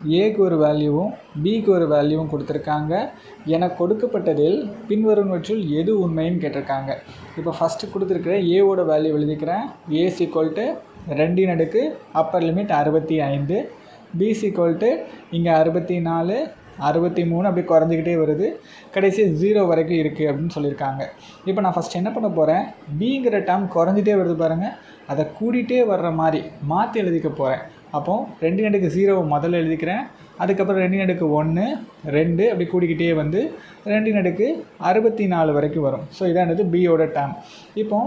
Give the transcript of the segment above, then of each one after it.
ஏக்கு ஒரு வேல்யூவும் பிக்கு ஒரு வேல்யூவும் கொடுத்துருக்காங்க. எனக்கு கொடுக்கப்பட்டதில் பின்வருவனவற்றுள் எது உண்மைன்னு கேட்டிருக்காங்க. இப்போ ஃபஸ்ட்டு கொடுத்துருக்கிற ஏவோட வேல்யூ எழுதிக்கிறேன். A equal to 2 upper limit 65, B equal to இங்கே 64, 63 அப்படி குறைஞ்சிக்கிட்டே வருது. கடைசி 0 வரைக்கும் இருக்குது அப்படின்னு சொல்லியிருக்காங்க. இப்போ நான் ஃபஸ்ட் என்ன பண்ண போகிறேன், பிங்கிற டேர்ம் குறைஞ்சிட்டே வருது பாருங்கள், அதை கூட்டிகிட்டே வர்ற மாதிரி மாற்றி எழுதிக்க போகிறேன். அப்போது 2 முதல்ல எழுதிக்கிறேன். அதுக்கப்புறம் 2 2 அப்படி கூடிக்கிட்டே வந்து 2 64 வரைக்கும் வரும். ஸோ இதானது பியோட டேர்ம். இப்போ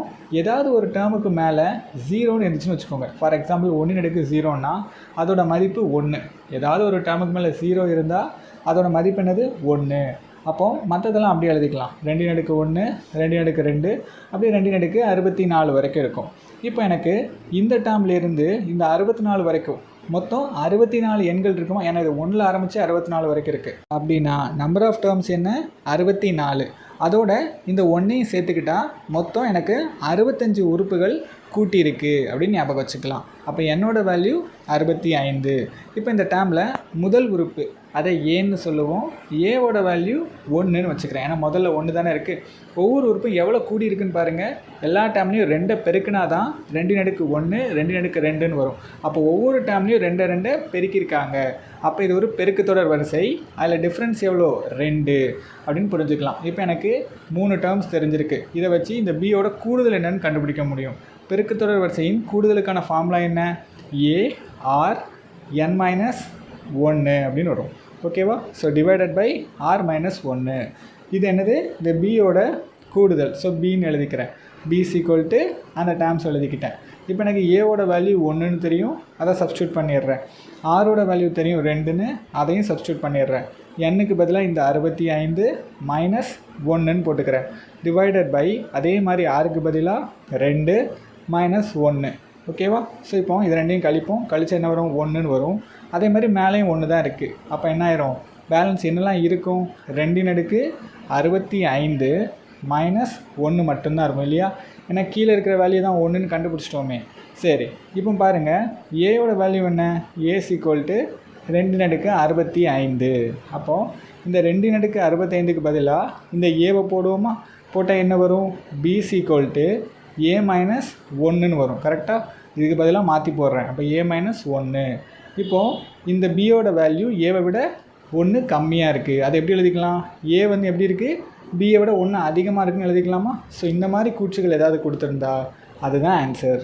ஏதாவது ஒரு டேர்முக்கு மேலே 0ன்னு இருந்துச்சுன்னு வச்சுக்கோங்க. ஃபார் எக்ஸாம்பிள் 1 அதோட மதிப்பு 1. ஏதாவது ஒரு டேர்முக்கு மேலே 0 இருந்தால் அதோட மதிப்பு என்னது 1. அப்போது மற்றதெல்லாம் அப்படியே எழுதிக்கலாம். 2 2 அப்படியே 2 64 வரைக்கும் இருக்கும். இப்போ எனக்கு இந்த டேர்ம்லேருந்து இந்த 64 வரைக்கும் மொத்தம் 64 எண்கள் இருக்குமா? ஏன்னா இது 1ல் ஆரம்பித்து 64 வரைக்கும் இருக்குது. அப்படின்னா நம்பர் ஆஃப் டேர்ம்ஸ் என்ன? 64. அதோட இந்த 1ஐயும் சேர்த்துக்கிட்டால் மொத்தம் எனக்கு 65 உறுப்புகள் கூட்டியிருக்கு அப்படின்னு ஞாபகம் வச்சுக்கலாம். அப்போ என்னோட வேல்யூ 65. இப்போ இந்த டேர்மில் முதல் உறுப்பு அதை ஏன்னு சொல்லுவோம். ஏவோட வேல்யூ 1ன்னு வச்சுக்கிறேன். ஏன்னா முதல்ல 1 தானே இருக்குது. ஒவ்வொரு உறுப்பும் எவ்வளோ கூடி இருக்குன்னு பாருங்கள். எல்லா டேர்ம்லேயும் 2 பெருக்குனா தான் 2 2 2ன்னு வரும். அப்போ ஒவ்வொரு டேர்ம்லேயும் 2 பெருக்கியிருக்காங்க. அப்போ இது ஒரு பெருக்குத்தொடர் வரிசை. அதில் டிஃப்ரென்ஸ் எவ்வளோ? 2 அப்படின்னு புரிஞ்சுக்கலாம். இப்போ எனக்கு 3 டேர்ம்ஸ் தெரிஞ்சிருக்கு. இதை வச்சு இந்த பியோட கூடுதல் என்னன்னு கண்டுபிடிக்க முடியும். பெருக்குத்தொடர் வரிசையின் கூடுதலுக்கான ஃபார்முலா என்ன? ஏ ஆர் n - 1 அப்படின்னு வரும். ஓகேவா? So divided by R -1. இது என்னது? இந்த பியோட கூடுதல். ஸோ பின்னு எழுதிக்கிறேன். பி ஈக்குவல்ட்டு அந்த டேர்ம்ஸ் எழுதிக்கிட்டேன். இப்போ எனக்கு ஏவோட வேல்யூ 1ன்னு தெரியும், அதை சப்ஸ்டியூட் பண்ணிடுறேன். ஆரோட வேல்யூ தெரியும் 2ன்னு, அதையும் சப்ஸ்டியூட் பண்ணிடுறேன். எண்ணுக்கு பதிலாக இந்த 65 - 1ன்னு போட்டுக்கிறேன். டிவைடட் பை அதே மாதிரி ஆருக்கு பதிலாக 2 - 1. ஓகேவா? ஸோ இப்போ இது ரெண்டையும் கழிப்போம். கழிச்சா என்ன வரும்? 1ன்னு வரும். அதே மாதிரி மேலேயும் 1 தான் இருக்குது. அப்போ என்ன ஆயிரும்? பேலன்ஸ் என்னெல்லாம் இருக்கும்? 2 65 - 1 மட்டும்தான் இருக்கும் இல்லையா? ஏன்னா கீழே இருக்கிற வேல்யூ தான் 1ன்னு கண்டுபிடிச்சிட்டோமே. சரி, இப்போ பாருங்கள், ஏயோட வேல்யூ என்ன? ஏ ஈக்குவல்ட்டு 2 65. அப்போது இந்த 2 65க்கு பதிலாக இந்த ஏவை போடுவோமா? போட்டால் என்ன வரும்? பி ஈக்குவல்ட்டு ஏ -1ன்னு வரும். கரெக்டாக? இதுக்கு பதிலாக மாற்றி போடுறேன். அப்போ ஏ -1. இப்போது இந்த பியோட வேல்யூ ஏவை விட 1 கம்மியாக இருக்குது. அதை எப்படி எழுதிக்கலாம்? ஏ வந்து எப்படி இருக்குது? பியை விட 1 அதிகமாக இருக்குன்னு எழுதிக்கலாமா? ஸோ இந்த மாதிரி கூற்றுகள் ஏதாவது கொடுத்துருந்தா அதுதான் ஆன்சர்.